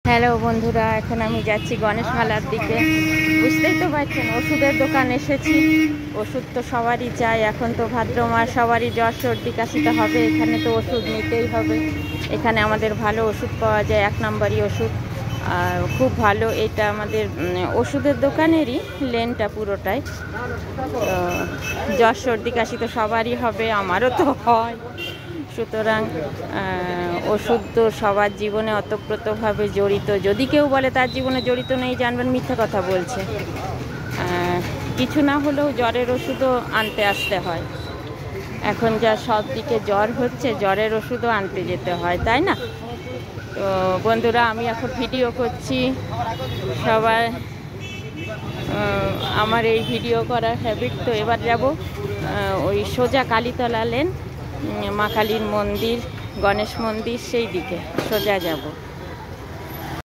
Hello বন্ধুরা, এখন আমি যাচ্ছি গণেশ মেলার দিকে। বুঝতেই তো পারছেন, ওষুধের দোকান এসেছি। ওষুধ তো সবারই চাই, এখন তো ভাদ্র মাস, সবারই জ্বর সর্দি কাশিতে হবে, এখানে তো ওষুধ নিতেই হবে। এখানে আমাদের ভালো ওষুধ পাওয়া যায়, 1 নম্বরই ওষুধ, আর খুব ভালো। এটা আমাদের ওষুধের দোকানেরই লেনটা পুরোটাই। তো জ্বর সর্দি কাশি তো সবারই হবে, আমারও তো হয়। সুতরাং ওষুধ তো সবার জীবনে ওতপ্রোতভাবে জড়িত। যদি কেউ বলে তার জীবনে জড়িত নেই, জানবেন মিথ্যা কথা বলছে। কিছু না হলেও জ্বরের ওষুধও আনতে আসতে হয়। এখন যা সব দিকে জ্বর হচ্ছে, জ্বরের ওষুধও আনতে যেতে হয়, তাই না? তো বন্ধুরা, আমি এখন ভিডিও করছি। সবাই আমার এই ভিডিও করার হ্যাবিট। তো এবার যাব ওই সোজা কালীতলা লেন, মা কালীর মন্দির, গণেশ মন্দির, সেই দিকে সোজা যাব।